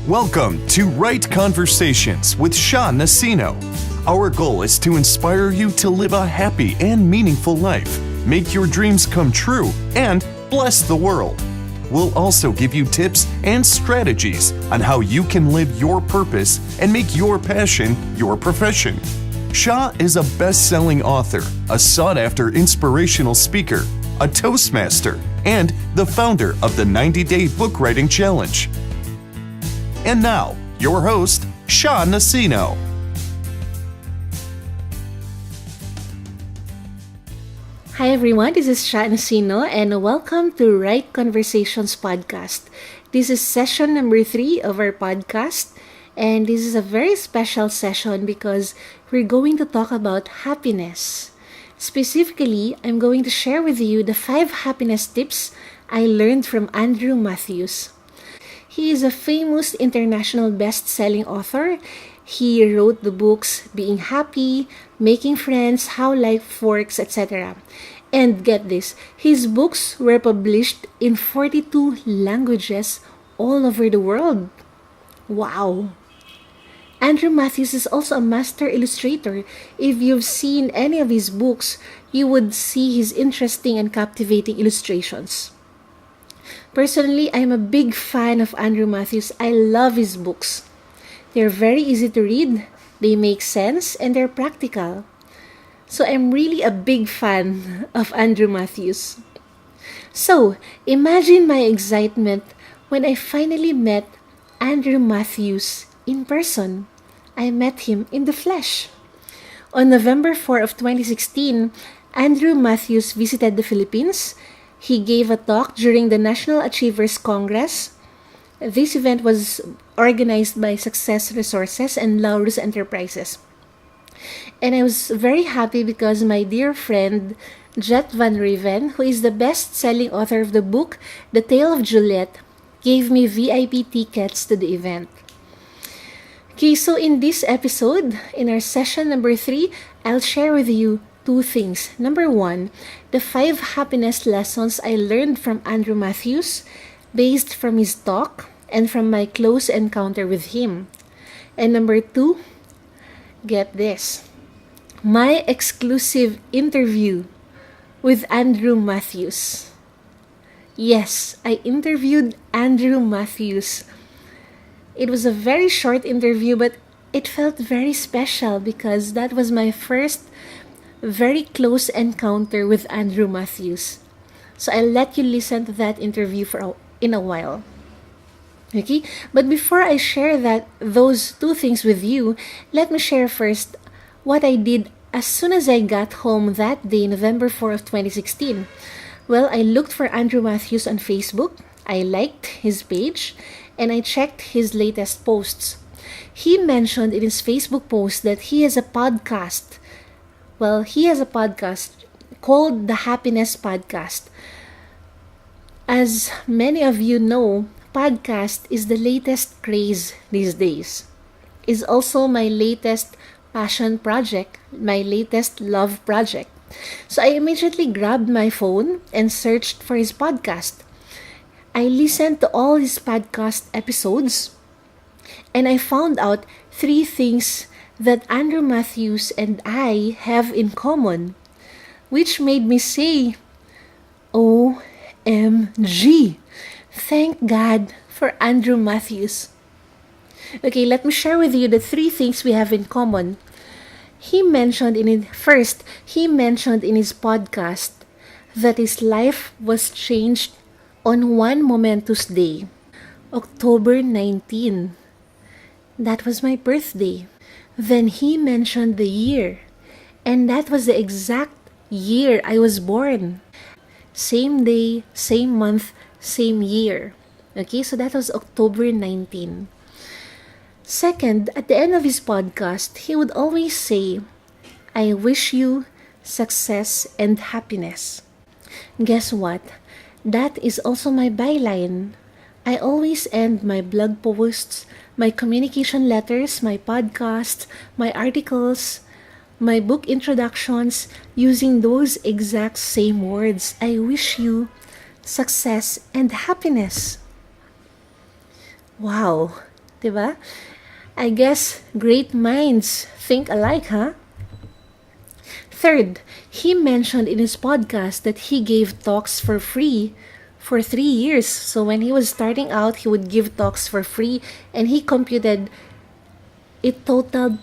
Welcome to Right Conversations with Sha Nacino. Our goal is to inspire you to live a happy and meaningful life, make your dreams come true, and bless the world. We'll also give you tips and strategies on how you can live your purpose and make your passion your profession. Sha is a best-selling author, a sought-after inspirational speaker, a Toastmaster, and the founder of the 90-Day Book Writing Challenge. And now, your host, Sha Nacino. Hi everyone, this is Sha Nacino and welcome to Right Conversations podcast. This is session number 3 of our podcast, and this is a very special session because we're going to talk about happiness. Specifically, I'm going to share with you the 5 happiness tips I learned from Andrew Matthews. He is a famous international best-selling author. He wrote the books Being Happy, Making Friends, How Life Works, etc. And get this, his books were published in 42 languages all over the world. Wow! Andrew Matthews is also a master illustrator. If you've seen any of his books, you would see his interesting and captivating illustrations. Personally, I'm a big fan of Andrew Matthews. I love his books. They're very easy to read, they make sense, and they're practical. So I'm really a big fan of Andrew Matthews. So, imagine my excitement when I finally met Andrew Matthews in person. I met him in the flesh. On November 4 of 2016, Andrew Matthews visited the Philippines. He gave a talk during the National Achievers Congress. This event was organized by Success Resources and Laurus Enterprises. And I was very happy because my dear friend Jet Van Raven, who is the best-selling author of the book The Tale of Juliet, gave me VIP tickets to the event. Okay, so in this episode, in our session number 3, I'll share with you 2 things. Number 1, the 5 happiness lessons I learned from Andrew Matthews based from his talk and from my close encounter with him. And number 2, get this, my exclusive interview with Andrew Matthews. Yes, I interviewed Andrew Matthews. It was a very short interview, but it felt very special because that was my first very close encounter with Andrew Matthews. So I'll let you listen to that interview in a while. Okay, but before I share those 2 things with you, let me share first what I did as soon as I got home that day, November 4 of 2016. Well, I looked for Andrew Matthews on Facebook, I liked his page, and I checked his latest posts. He mentioned in his Facebook post that he has a podcast. Well, he has a podcast called The Happiness Podcast. As many of you know, podcast is the latest craze these days. It's also my latest passion project, my latest love project. So I immediately grabbed my phone and searched for his podcast. I listened to all his podcast episodes and I found out 3 things that Andrew Matthews and I have in common, which made me say, OMG! Thank God for Andrew Matthews. Okay, let me share with you the 3 things we have in common. He mentioned in his podcast that his life was changed on one momentous day, October 19. That was my birthday. Then he mentioned the year, and that was the exact year I was born. Same day, same month, same year. Okay, so that was October 19. Second, at the end of his podcast, he would always say, I wish you success and happiness. Guess what? That is also my byline. I always end my blog posts, my communication letters, my podcasts, my articles, my book introductions using those exact same words. I wish you success and happiness. Wow, Diba? I guess great minds think alike, huh? Third, he mentioned in his podcast that he gave talks for free for 3 years. So when he was starting out, he would give talks for free, and he computed it totaled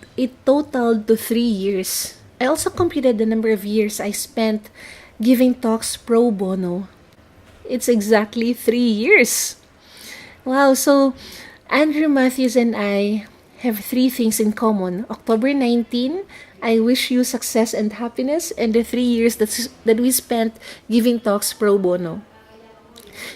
to 3 years. I also computed the number of years I spent giving talks pro bono. It's exactly 3 years. Wow, so Andrew Matthews and I have three things in common. October 19, I wish you success and happiness, and the 3 years that we spent giving talks pro bono.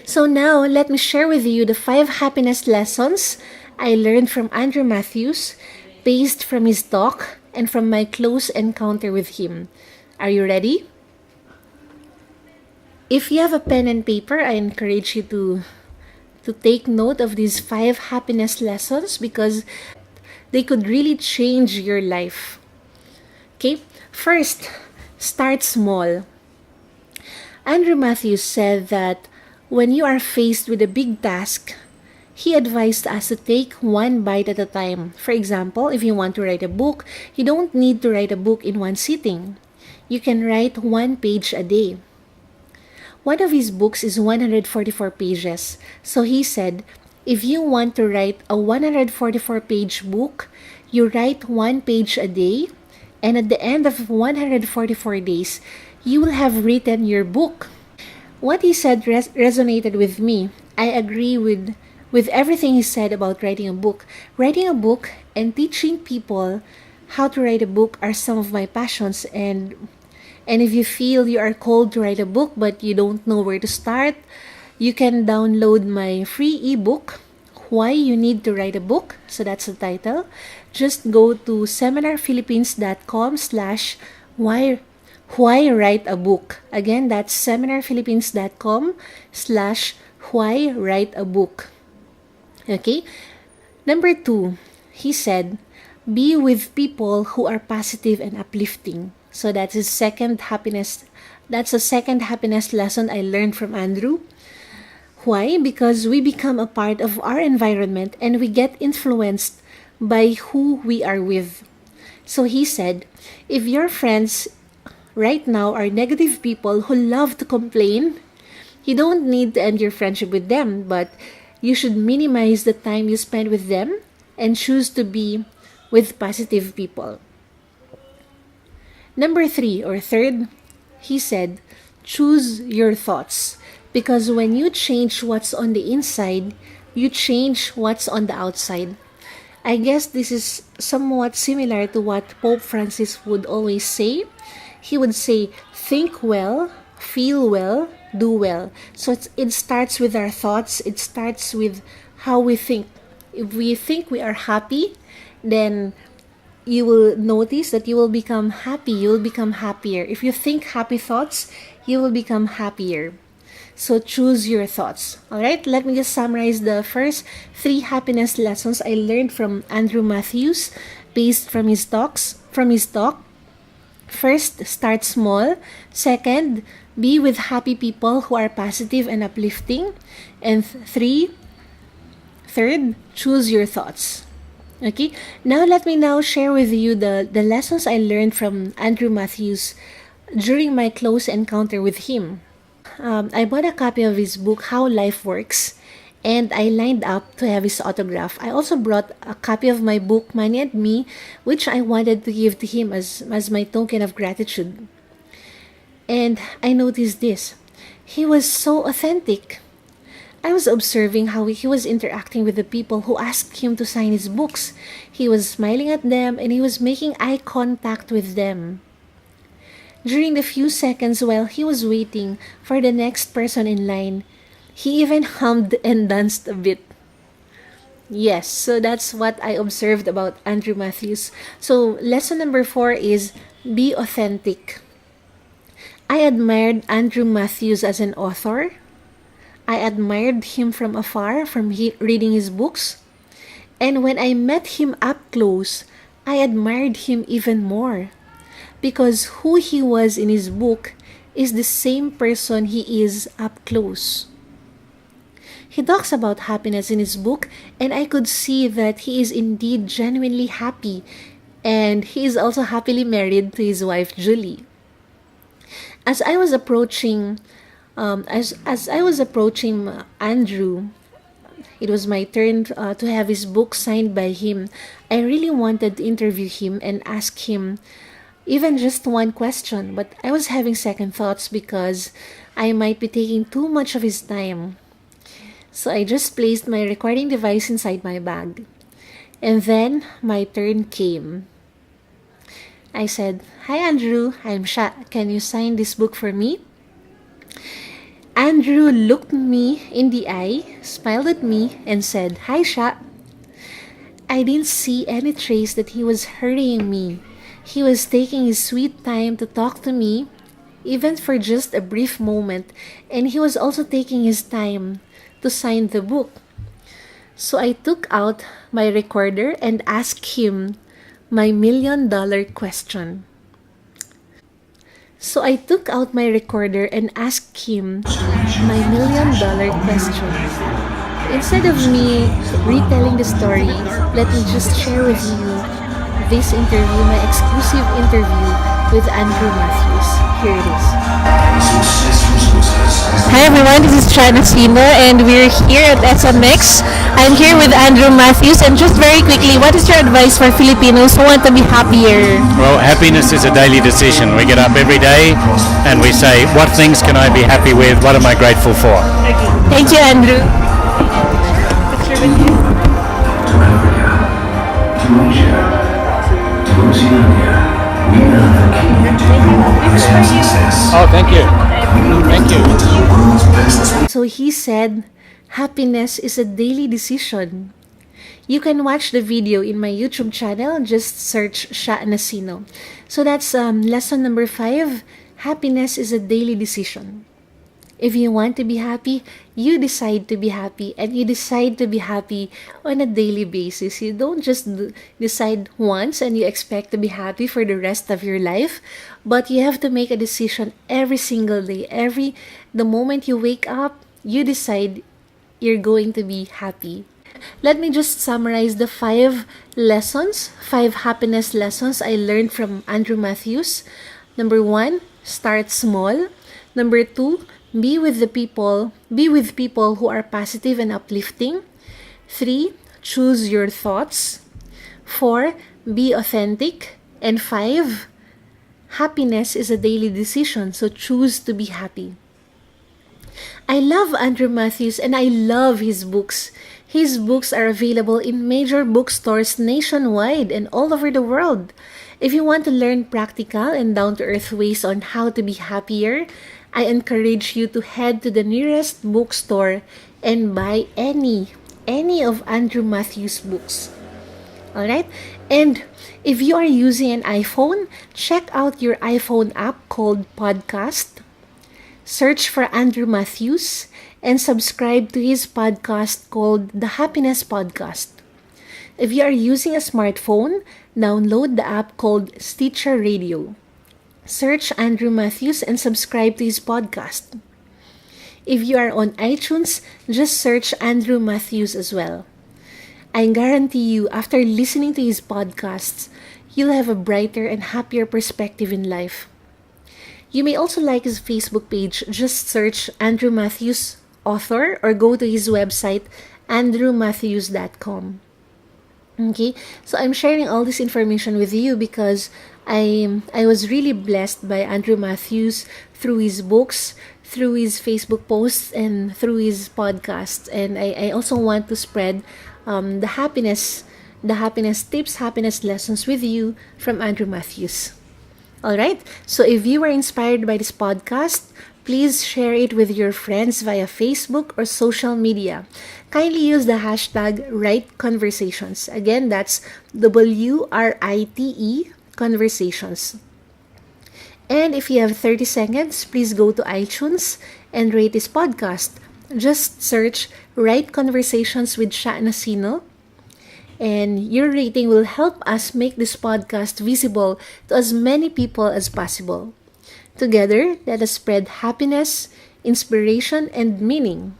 So now, let me share with you the 5 happiness lessons I learned from Andrew Matthews, based from his talk and from my close encounter with him. Are you ready? If you have a pen and paper, I encourage you to take note of these 5 happiness lessons because they could really change your life. Okay? First, start small. Andrew Matthews said that when you are faced with a big task, he advised us to take one bite at a time. For example, if you want to write a book, you don't need to write a book in one sitting. You can write 1 page a day. One of his books is 144 pages. So he said, if you want to write a 144-page book, you write 1 page a day, and at the end of 144 days, you will have written your book. What he said resonated with me. I agree with everything he said about writing a book. Writing a book and teaching people how to write a book are some of my passions, and if you feel you are called to write a book but you don't know where to start, you can download my free ebook, Why You Need to Write a Book. So that's the title. Just go to seminarphilippines.com/why write a book. Again, that's seminarphilippines.com/why write a book. Okay? Number 2, he said, be with people who are positive and uplifting. So that's his second happiness. That's the second happiness lesson I learned from Andrew. Why? Because we become a part of our environment and we get influenced by who we are with. So he said, if your friends right now are negative people who love to complain, you don't need to end your friendship with them, but you should minimize the time you spend with them and choose to be with positive people. Number 3, or third, he said, choose your thoughts. Because when you change what's on the inside, you change what's on the outside. I guess this is somewhat similar to what Pope Francis would always say. He would say, think well, feel well, do well. So it starts with our thoughts. It starts with how we think. If we think we are happy, then you will notice that you will become happy. You will become happier. If you think happy thoughts, you will become happier. So choose your thoughts. All right, let me just summarize the first 3 happiness lessons I learned from Andrew Matthews based from his talk. First, start small. Second, be with happy people who are positive and uplifting. And third, choose your thoughts. Okay, now let me share with you the lessons I learned from Andrew Matthews during my close encounter with him. I bought a copy of his book, How Life Works, and I lined up to have his autograph. I also brought a copy of my book, Money and Me, which I wanted to give to him as my token of gratitude. And I noticed this. He was so authentic. I was observing how he was interacting with the people who asked him to sign his books. He was smiling at them and he was making eye contact with them. During the few seconds while he was waiting for the next person in line, he even hummed and danced a bit. Yes, so that's what I observed about Andrew Matthews. So lesson number 4 is be authentic. I admired Andrew Matthews as an author. I admired him from afar, from reading his books. And when I met him up close, I admired him even more. Because who he was in his book is the same person he is up close. He talks about happiness in his book, and I could see that he is indeed genuinely happy, and he is also happily married to his wife Julie. As I was approaching, as I was approaching Andrew, it was my turn to have his book signed by him. I really wanted to interview him and ask him even just one question, but I was having second thoughts because I might be taking too much of his time. So I just placed my recording device inside my bag. And then my turn came. I said, "Hi Andrew, I'm Sha. Can you sign this book for me?" Andrew looked me in the eye, smiled at me, and said, "Hi Sha." I didn't see any trace that he was hurrying me. He was taking his sweet time to talk to me, even for just a brief moment, and he was also taking his time to sign the book. So I took out my recorder and asked him my $1,000,000 question. So I took out my recorder and asked him my $1,000,000 question. Instead of me retelling the story, let me just share with you this interview, my exclusive interview with Andrew Matthews. Here it is. Hi everyone, this is Sha Nacino and we're here at SMX. I'm here with Andrew Matthews, and just very quickly, what is your advice for Filipinos who want to be happier? Well, happiness is a daily decision. We get up every day and we say, what things can I be happy with? What am I grateful for? Thank you, Andrew. Picture with you. To Africa, to Asia, to Oceania, we are the key to your personal success. Oh, thank you. Thank you. To the world's best. So he said, happiness is a daily decision. You can watch the video in my YouTube channel. Just search Sha Nacino. So that's lesson number 5. Happiness is a daily decision. If you want to be happy, you decide to be happy, and you decide to be happy on a daily basis. You don't just decide once and you expect to be happy for the rest of your life, but you have to make a decision every single day. The moment you wake up, you decide you're going to be happy. Let me just summarize the 5 happiness lessons I learned from Andrew Matthews. Number 1, start small. Number 2, be with people who are positive and uplifting. 3, choose your thoughts. 4, be authentic. And 5, happiness is a daily decision, so choose to be happy. I love Andrew Matthews and I love his books. His books are available in major bookstores nationwide and all over the world. If you want to learn practical and down-to-earth ways on how to be happier, I encourage you to head to the nearest bookstore and buy any of Andrew Matthews' books. Alright? And if you are using an iPhone, check out your iPhone app called Podcast. Search for Andrew Matthews and subscribe to his podcast called The Happiness Podcast. If you are using a smartphone, download the app called Stitcher Radio. Search Andrew Matthews and subscribe to his podcast. If you are on iTunes, just search Andrew Matthews as well. I guarantee you, after listening to his podcasts, you'll have a brighter and happier perspective in life. You may also like his Facebook page. Just search Andrew Matthews Author or go to his website, andrewmatthews.com. Okay, so I'm sharing all this information with you because I was really blessed by Andrew Matthews through his books, through his Facebook posts, and through his podcasts. And I also want to spread the happiness tips, happiness lessons with you from Andrew Matthews. Alright, so if you were inspired by this podcast, please share it with your friends via Facebook or social media. Kindly use the hashtag WriteConversations. Again, that's WRITE Conversations. And if you have 30 seconds, please go to iTunes and rate this podcast. Just search Write Conversations with Sha Nacino, and your rating will help us make this podcast visible to as many people as possible. Together, let us spread happiness, inspiration, and meaning.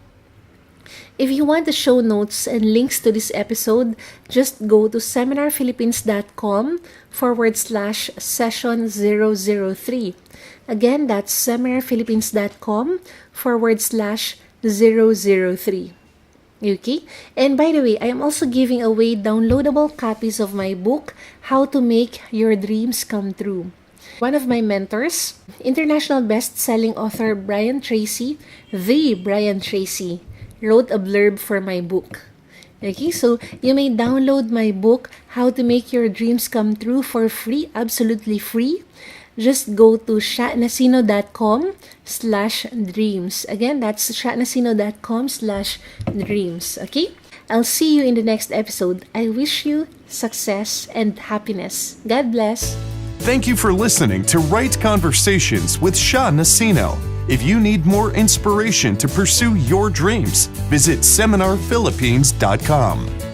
If you want the show notes and links to this episode, just go to seminarphilippines.com/session003. Again, that's seminarphilippines.com/003. Okay? And by the way, I am also giving away downloadable copies of my book, How to Make Your Dreams Come True. One of my mentors, international best-selling author Brian Tracy, wrote a blurb for my book. Okay, so you may download my book, How to Make Your Dreams Come True, for free, absolutely free. Just go to shanacino.com/dreams. Again, that's shanacino.com/dreams. Okay? I'll see you in the next episode. I wish you success and happiness. God bless. Thank you for listening to Right Conversations with Sha Nacino. If you need more inspiration to pursue your dreams, visit seminarphilippines.com.